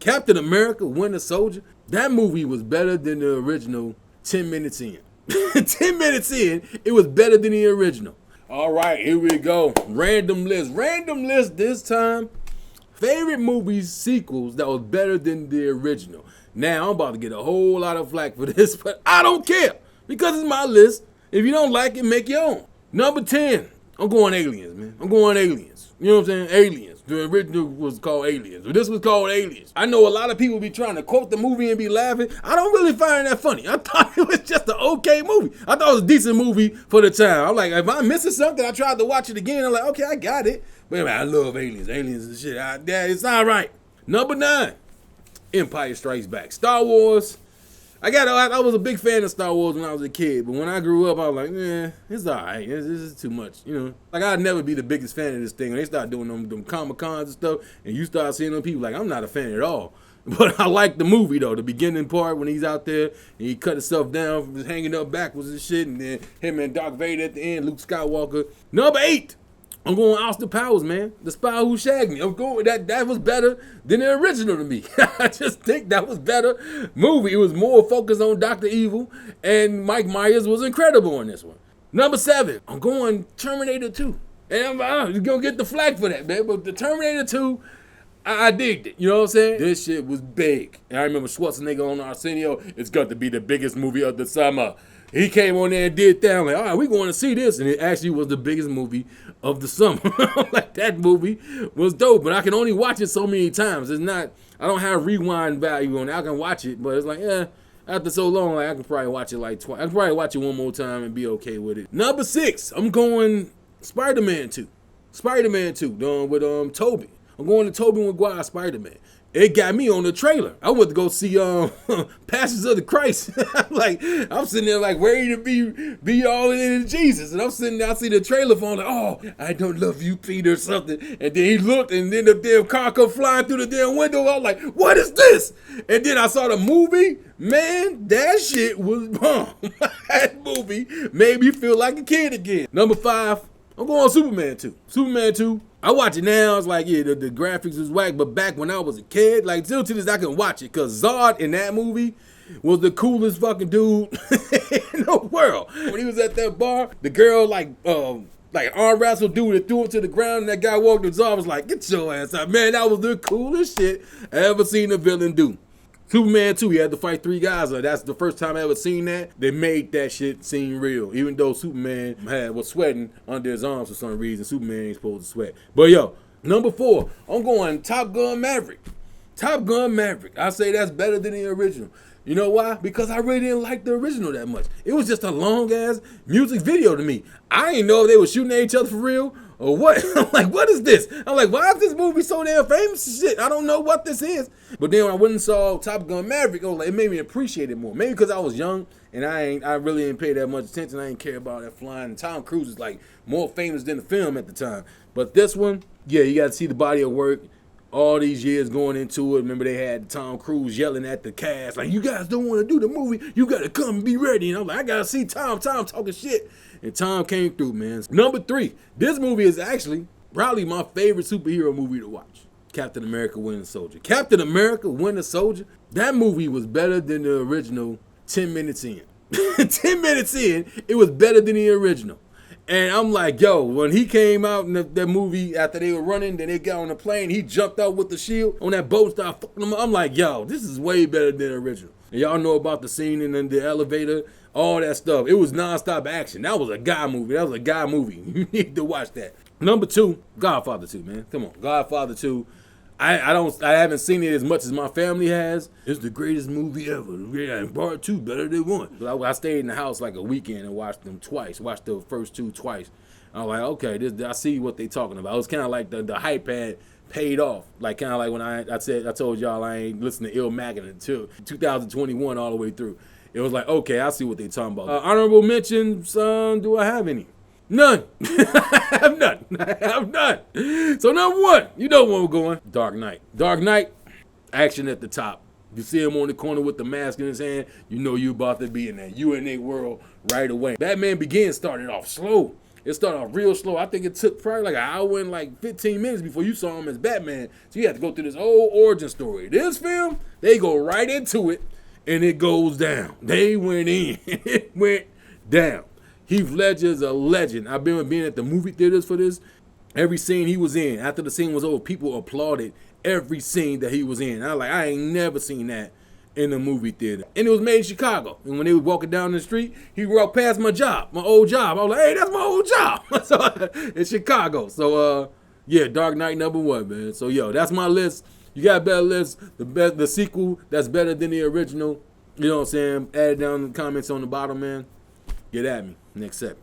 Captain America, Winter Soldier, that movie was better than the original 10 minutes in. 10 minutes in, it was better than the original. All right, here we go. Random list. Random list this time. Favorite movies, sequels that was better than the original. Now, I'm about to get a whole lot of flack for this, but I don't care because it's my list. If you don't like it, make your own. Number 10, I'm going Aliens, man. I'm going Aliens. You know what I'm saying? Aliens. The original was called Aliens. But this was called Aliens. I know a lot of people be trying to quote the movie and be laughing. I don't really find that funny. I thought it was just an okay movie. I thought it was a decent movie for the time. I'm like, if I'm missing something, I tried to watch it again. I'm like, okay, I got it. But man, I love Aliens. Aliens and shit. It's all right. Number 9, Empire Strikes Back. Star Wars. I was a big fan of Star Wars when I was a kid, but when I grew up, I was like, it's all right. This is too much, you know. Like, I'd never be the biggest fan of this thing. When they start doing them Comic-Cons and stuff, and you start seeing them people, like, I'm not a fan at all. But I like the movie, though. The beginning part when he's out there, and he cut himself down, was hanging up backwards and shit, and then him and Darth Vader at the end, Luke Skywalker. Number 8. I'm going Austin Powers, man. The Spy Who Shagged Me. I'm going that was better than the original to me. I just think that was better movie. It was more focused on Dr. Evil, and Mike Myers was incredible in this one. Number 7, I'm going Terminator 2. And you're going to get the flag for that, man. But the Terminator 2, I digged it. You know what I'm saying? This shit was big. And I remember Schwarzenegger on Arsenio. It's got to be the biggest movie of the summer. He came on there and did that. I'm like, all right, we're going to see this. And it actually was the biggest movie of the summer. Like, that movie was dope. But I can only watch it so many times. It's not, I don't have rewind value on it. I can watch it, but it's like, after so long, like, I can probably watch it like twice. I can probably watch it one more time and be okay with it. Number 6, I'm going Spider-Man 2. Spider-Man 2, with Tobey. I'm going to Tobey Maguire Spider-Man. It got me on the trailer. I went to go see Passions of the Christ. I'm sitting there like ready to be all in Jesus. And I'm sitting there, I see the trailer phone like, oh, I don't love you, Peter, or something. And then he looked, and then the damn car come flying through the damn window. I was like, what is this? And then I saw the movie. Man, that shit was bomb. That movie made me feel like a kid again. Number 5, I'm going Superman 2. Superman 2. I watch it now, it's like, yeah, the graphics was whack, but back when I was a kid, like, still to this, I can watch it, because Zod in that movie was the coolest fucking dude in the world. When he was at that bar, the girl, arm wrestled dude and threw him to the ground, and that guy walked to Zod, was like, get your ass out. Man, that was the coolest shit I ever seen a villain do. Superman 2, he had to fight 3 guys. That's the first time I ever seen that. They made that shit seem real. Even though Superman was sweating under his arms for some reason, Superman ain't supposed to sweat. But yo, number 4, I'm going Top Gun Maverick. Top Gun Maverick. I say that's better than the original. You know why? Because I really didn't like the original that much. It was just a long-ass music video to me. I didn't know if they were shooting at each other for real or what. I'm like, what is this? I'm like, why is this movie so damn famous? Shit, I don't know what this is. But then when I went and saw Top Gun Maverick, it made me appreciate it more. Maybe because I was young and I really didn't pay that much attention. I didn't care about that flying. And Tom Cruise is like more famous than the film at the time. But this one, yeah, you got to see the body of work. All these years going into it. Remember, they had Tom Cruise yelling at the cast, like, you guys don't want to do the movie. You got to come and be ready. And I'm like, I got to see Tom talking shit. And Tom came through, man. Number 3, this movie is actually probably my favorite superhero movie to watch. Captain America Winter Soldier. Captain America Winter Soldier, that movie was better than the original 10 minutes in. 10 minutes in, it was better than the original. And I'm like, yo, when he came out in that movie after they were running, then they got on the plane, he jumped out with the shield on that boat, started fucking them up. I'm like, yo, this is way better than the original. And y'all know about the scene in the elevator, all that stuff. It was nonstop action. That was a guy movie. You need to watch that. Number 2, Godfather 2, man. Come on, Godfather 2. I haven't seen it as much as my family has. It's the greatest movie ever. And part 2 better than 1. But I stayed in the house like a weekend and watched them twice. Watched the first 2 twice. I was like, okay, I see what they talking about. It was kind of like the hype had paid off. Like kind of like when I told y'all I ain't listening to Ill Maggin until 2021 all the way through. It was like, okay, I see what they talking about. Honorable mentions, do I have any? None. I have none. So number 1, you know where we're going. Dark Knight. Dark Knight, action at the top. You see him on the corner with the mask in his hand, you know you about to be in that. You in that world right away. Batman Begins started off slow. It started off real slow. I think it took probably like an hour and like 15 minutes before you saw him as Batman. So you had to go through this whole origin story. This film, they go right into it, and it goes down. They went in. It went down. Heath Ledger's a legend. I've been being at the movie theaters for this. Every scene he was in, after the scene was over, people applauded every scene that he was in. I was like, I ain't never seen that in a movie theater. And it was made in Chicago. And when they was walking down the street, he walked past my job, my old job. I was like, hey, that's my old job. So, in Chicago. So, yeah, Dark Knight #1, man. So, yo, that's my list. You got a better list. The sequel that's better than the original. You know what I'm saying? Add it down in the comments on the bottom, man. Get at me. Next step.